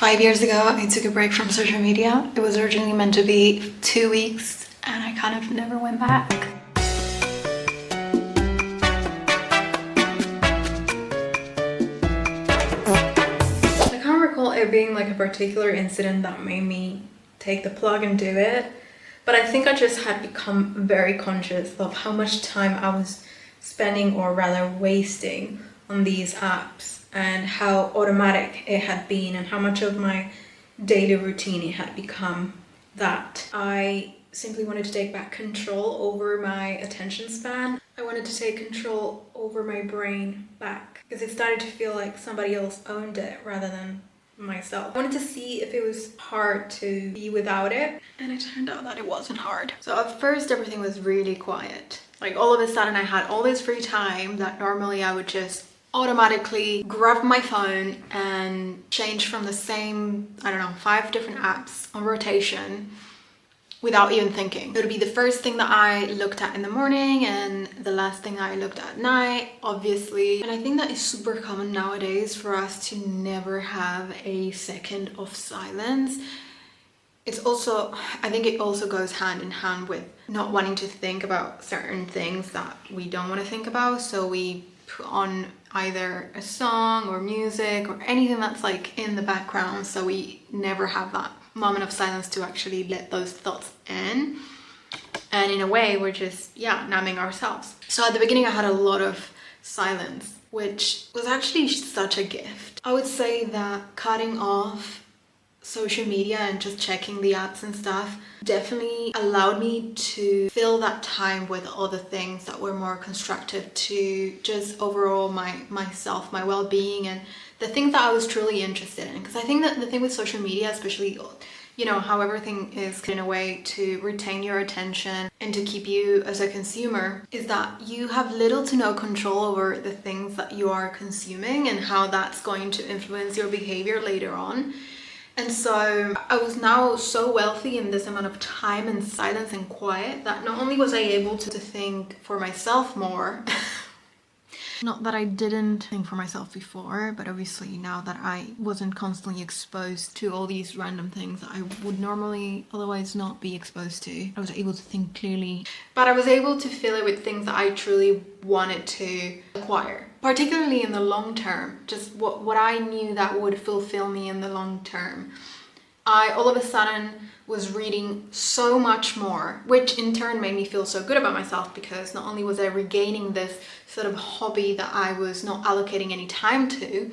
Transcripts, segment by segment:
5 years ago, I took a break from social media. It was originally meant to be 2 weeks, and I kind of never went back. I can't recall it being like a particular incident that made me take the plug and do it, but I think I just had become very conscious of how much time I was spending, or rather wasting, on these apps, and how automatic it had been, and how much of my daily routine it had become, that I simply wanted to take back control over my attention span. I wanted to take control over my brain back, because it started to feel like somebody else owned it rather than myself. I wanted to see if it was hard to be without it, and it turned out that it wasn't hard. So at first everything was really quiet. Like all of a sudden I had all this free time that normally I would just automatically grab my phone and change from the same, I don't know, 5 different apps on rotation without even thinking. It would be the first thing that I looked at in the morning and the last thing I looked at night, obviously. And I think that is super common nowadays for us to never have a second of silence. It's also, I think it also goes hand in hand with not wanting to think about certain things that we don't want to think about. So we put on either a song or music or anything that's like in the background, so we never have that moment of silence to actually let those thoughts in. And in a way we're just numbing ourselves. So at the beginning I had a lot of silence, which was actually such a gift. I would say that cutting off social media and just checking the apps and stuff definitely allowed me to fill that time with other things that were more constructive to just overall myself, my well-being, and the things that I was truly interested in. Because I think that the thing with social media, especially, you know, how everything is in a way to retain your attention and to keep you as a consumer, is that you have little to no control over the things that you are consuming and how that's going to influence your behavior later on. And so I was now so wealthy in this amount of time and silence and quiet that not only was I able to think for myself more, not that I didn't think for myself before, but obviously now that I wasn't constantly exposed to all these random things that I would normally otherwise not be exposed to, I was able to think clearly. But I was able to fill it with things that I truly wanted to acquire, particularly in the long term, just what I knew that would fulfill me in the long term. I all of a sudden was reading so much more, which in turn made me feel so good about myself, because not only was I regaining this sort of hobby that I was not allocating any time to,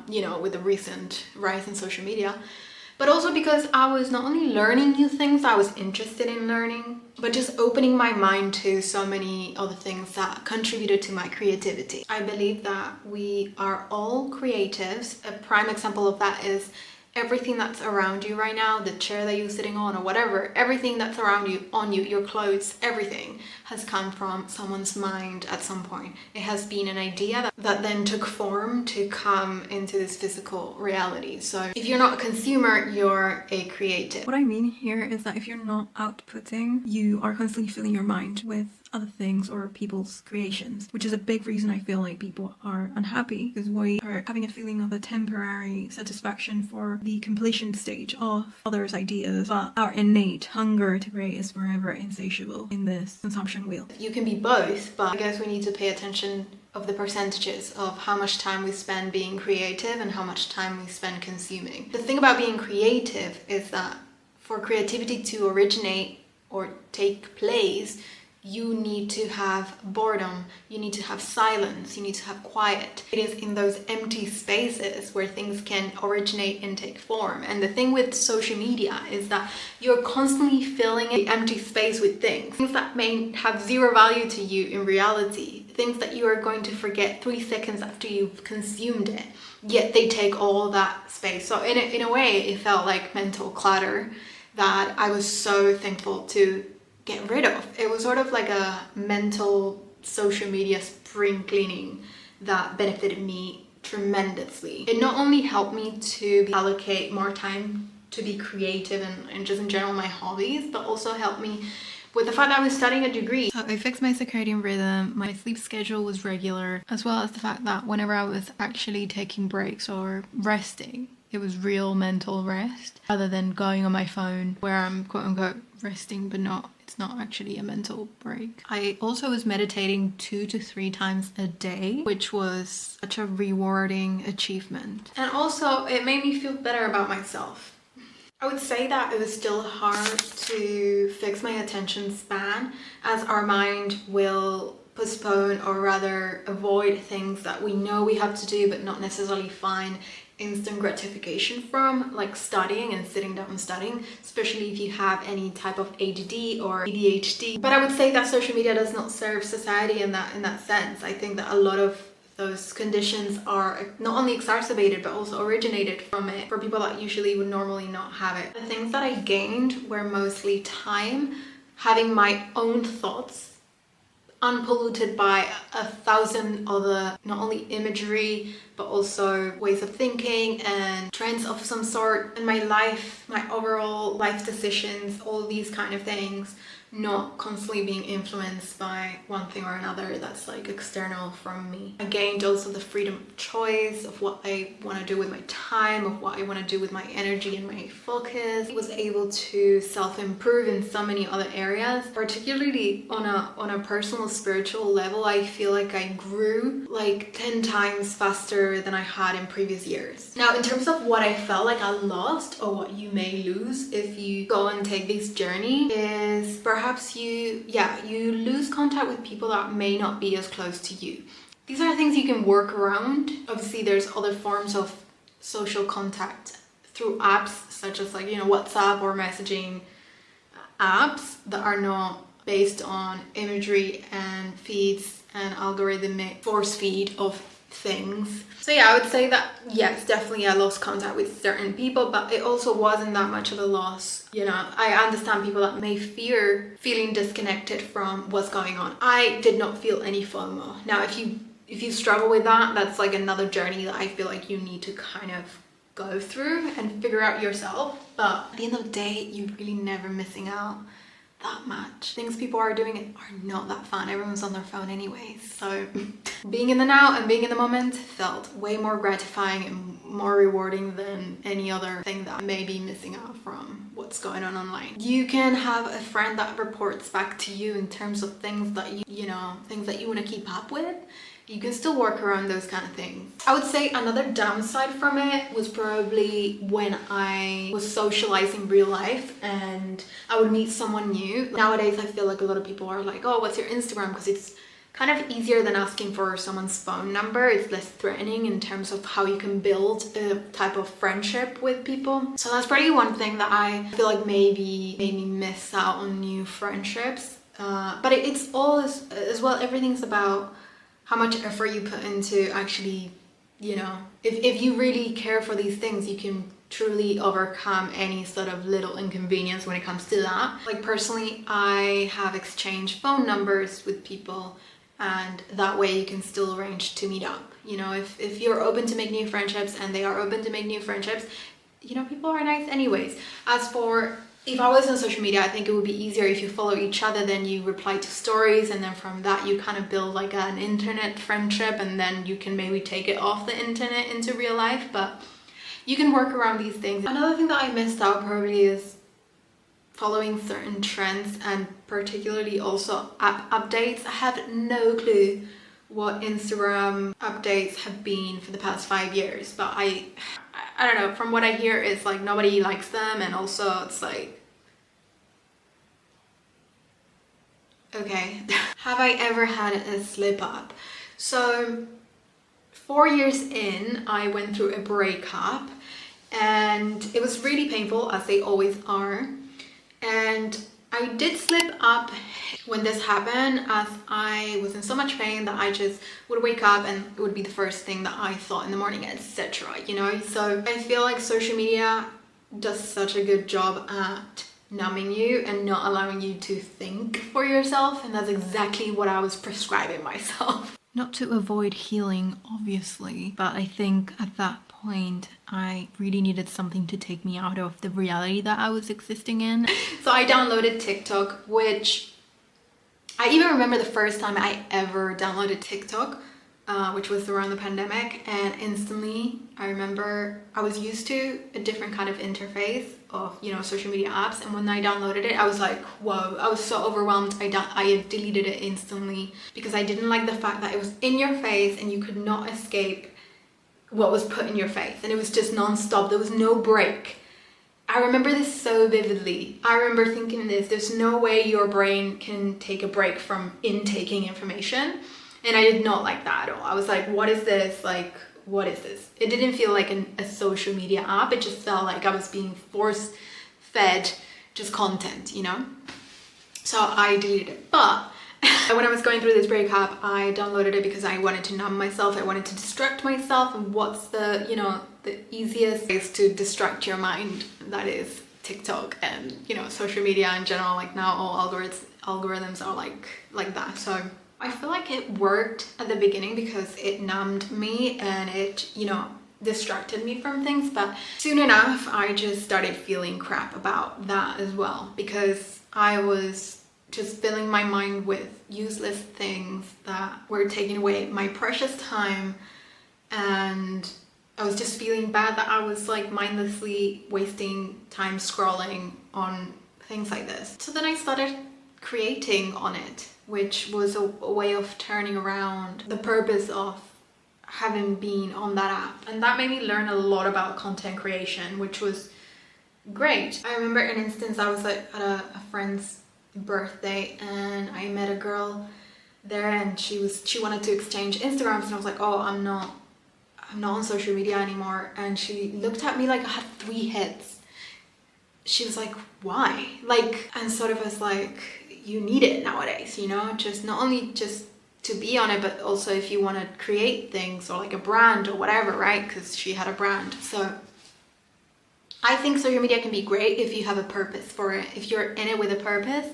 you know, with the recent rise in social media, but also because I was not only learning new things I was interested in learning, but just opening my mind to so many other things that contributed to my creativity. I believe that we are all creatives. A prime example of that is everything that's around you right now, the chair that you're sitting on or whatever, everything that's around you, on you, your clothes, everything has come from someone's mind at some point. It has been an idea that then took form to come into this physical reality. So if you're not a consumer, you're a creative. What I mean here is that if you're not outputting, you are constantly filling your mind with other things or people's creations, which is a big reason I feel like people are unhappy, because we are having a feeling of a temporary satisfaction for the completion stage of others' ideas, but our innate hunger to create is forever insatiable in this consumption wheel. You can be both, but I guess we need to pay attention of the percentages of how much time we spend being creative and how much time we spend consuming. The thing about being creative is that for creativity to originate or take place, you need to have boredom, you need to have silence, you need to have quiet. It is in those empty spaces where things can originate and take form. And the thing with social media is that you're constantly filling the empty space with things that may have zero value to you in reality, things that you are going to forget 3 seconds after you've consumed it, yet they take all that space. So in a way, it felt like mental clutter that I was so thankful to get rid of. It was sort of like a mental social media spring cleaning that benefited me tremendously. It not only helped me to allocate more time to be creative and just in general my hobbies, but also helped me with the fact that I was studying a degree. So I fixed my circadian rhythm, my sleep schedule was regular, as well as the fact that whenever I was actually taking breaks or resting, it was real mental rest rather than going on my phone where I'm quote unquote resting, but it's not actually a mental break. I also was meditating 2 to 3 times a day, which was such a rewarding achievement. And also it made me feel better about myself. I would say that it was still hard to fix my attention span, as our mind will postpone or rather avoid things that we know we have to do but not necessarily find instant gratification from, like studying and sitting down and studying, especially if you have any type of ADD or ADHD. But I would say that social media does not serve society in that sense. I think that a lot of those conditions are not only exacerbated but also originated from it for people that usually would normally not have it. The things that I gained were mostly time, having my own thoughts unpolluted by 1,000 other, not only imagery but also ways of thinking and trends of some sort, and my life, my overall life decisions, all these kind of things not constantly being influenced by one thing or another that's like external from me. I gained also the freedom of choice of what I want to do with my time, of what I want to do with my energy and my focus. I was able to self-improve in so many other areas, particularly on a personal spiritual level. I feel like I grew like 10 times faster than I had in previous years. Now, in terms of what I felt like I lost or what you may lose if you go and take this journey is perhaps you lose contact with people that may not be as close to you. These are things you can work around. Obviously, there's other forms of social contact through apps such as WhatsApp or messaging apps that are not based on imagery and feeds and algorithmic force feed of things. So yeah, I would say that yes, definitely I lost contact with certain people, but it also wasn't that much of a loss. I understand people that may fear feeling disconnected from what's going on. I did not feel any FOMO. Now, if you struggle with that, that's like another journey that I feel like you need to kind of go through and figure out yourself. But at the end of the day, you're really never missing out that much. Things people are doing are not that fun. Everyone's on their phone anyways. So being in the now and being in the moment felt way more gratifying and more rewarding than any other thing that I may be missing out from what's going on online. You can have a friend that reports back to you in terms of things that things that you want to keep up with. You can still work around those kind of things. I would say another downside from it was probably when I was socializing real life and I would meet someone new. Nowadays, I feel like a lot of people are like, oh, what's your Instagram? Because it's kind of easier than asking for someone's phone number. It's less threatening in terms of how you can build a type of friendship with people. So that's probably one thing that I feel like maybe made me miss out on new friendships. But it's all as well, everything's about how much effort you put into actually, if you really care for these things, you can truly overcome any sort of little inconvenience when it comes to that. Like personally, I have exchanged phone numbers with people, and that way you can still arrange to meet up. If you're open to make new friendships and they are open to make new friendships, people are nice anyways. As for if I was on social media, I think it would be easier if you follow each other, then you reply to stories, and then from that you kind of build like an internet friendship, and then you can maybe take it off the internet into real life. But you can work around these things. Another thing that I missed out probably is following certain trends, and particularly also app updates. I have no clue what Instagram updates have been for the past 5 years, but I don't know, from what I hear it's like nobody likes them, and also it's like, okay. Have I ever had a slip up? So 4 years in, I went through a breakup and it was really painful, as they always are, and I did slip up when this happened, as I was in so much pain that I just would wake up and it would be the first thing that I thought in the morning, etc. So I feel like social media does such a good job at numbing you and not allowing you to think for yourself, and that's exactly what I was prescribing myself. Not to avoid healing, obviously, but I think at that point I really needed something to take me out of the reality that I was existing in. So I downloaded TikTok, which I even remember the first time I ever downloaded TikTok which was around the pandemic, and instantly I remember I was used to a different kind of interface of, you know, social media apps, and when I downloaded it I was like, whoa, I was so overwhelmed. I deleted it instantly because I didn't like the fact that it was in your face and you could not escape what was put in your face, and it was just non-stop. There was no break. I remember this so vividly. I remember thinking this, there's no way your brain can take a break from intaking information. And I did not like that at all. I was like, what is this? Like, what is this? It didn't feel like a social media app. It just felt like I was being force-fed just content, you know? So I deleted it. But when I was going through this breakup, I downloaded it because I wanted to numb myself. I wanted to distract myself. And what's the, you know, the easiest is to distract your mind? That is TikTok and, you know, social media in general. Like now all algorithms are like that. So I feel like it worked at the beginning because it numbed me and it, you know, distracted me from things. But soon enough, I just started feeling crap about that as well, because I was just filling my mind with useless things that were taking away my precious time, and I was just feeling bad that I was like mindlessly wasting time scrolling on things like this. So then I started creating on it, which was a way of turning around the purpose of having been on that app. And that made me learn a lot about content creation, which was great. I remember an instance, I was like at a friend's birthday and I met a girl there, and she wanted to exchange Instagrams, and I was like, oh, I'm not on social media anymore. And she looked at me like I had 3 hits. She was like, why? Like, and sort of was like, you need it nowadays, you know, just not only just to be on it, but also if you want to create things or like a brand or whatever, right? Because she had a brand. So I think social media can be great if you have a purpose for it, if you're in it with a purpose,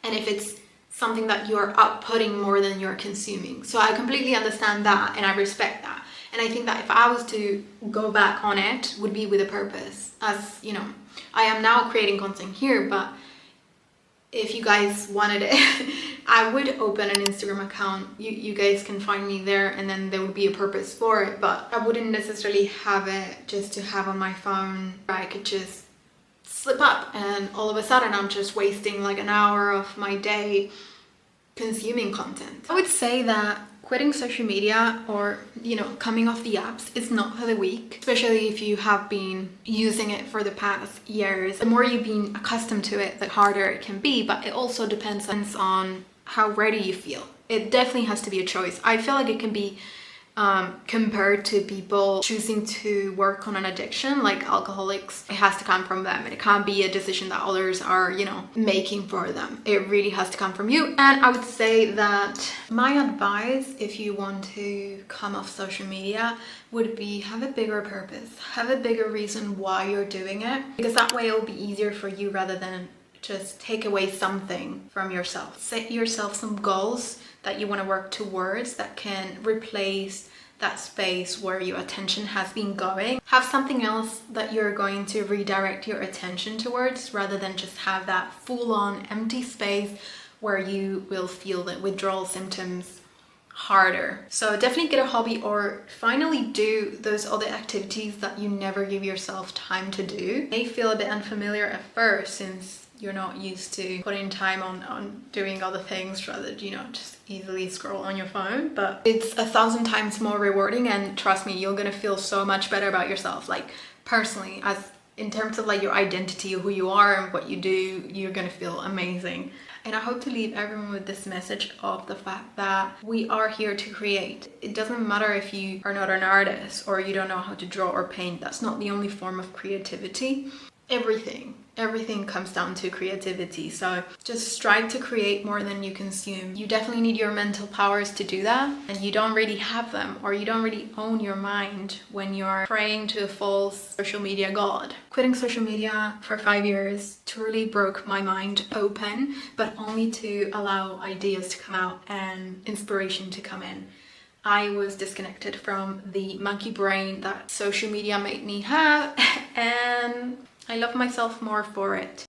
and if it's something that you're outputting more than you're consuming. So I completely understand that and I respect that. And I think that if I was to go back on it, would be with a purpose. As you know, I am now creating content here, but if you guys wanted it, I would open an Instagram account. You guys can find me there, and then there would be a purpose for it, but I wouldn't necessarily have it just to have on my phone. I could just slip up and all of a sudden I'm just wasting like an hour of my day consuming content. I would say that quitting social media, or, you know, coming off the apps, is not for the weak, especially if you have been using it for the past years. The more you've been accustomed to it, the harder it can be, but it also depends on how ready you feel. It definitely has to be a choice. I feel like it can be compared to people choosing to work on an addiction, like alcoholics. It has to come from them, and it can't be a decision that others are, you know, making for them. It really has to come from you. And I would say that my advice, if you want to come off social media, would be have a bigger purpose, have a bigger reason why you're doing it, because that way it'll be easier for you rather than just take away something from yourself. Set yourself some goals that you want to work towards that can replace that space where your attention has been going. Have something else that you're going to redirect your attention towards, rather than just have that full-on empty space where you will feel the withdrawal symptoms harder. So definitely get a hobby, or finally do those other activities that you never give yourself time to do. It may feel a bit unfamiliar at first since you're not used to putting time on doing other things rather than, you know, just easily scroll on your phone, but it's 1,000 times more rewarding, and trust me, you're gonna feel so much better about yourself. Like personally, as in terms of like your identity, who you are and what you do, you're gonna feel amazing. And I hope to leave everyone with this message of the fact that we are here to create. It doesn't matter if you are not an artist or you don't know how to draw or paint. That's not the only form of creativity. Everything comes down to creativity. So just strive to create more than you consume. You definitely need your mental powers to do that, and you don't really have them, or you don't really own your mind when you're praying to a false social media god. Quitting social media for 5 years truly broke my mind open, but only to allow ideas to come out and inspiration to come in. I was disconnected from the monkey brain that social media made me have, and I love myself more for it.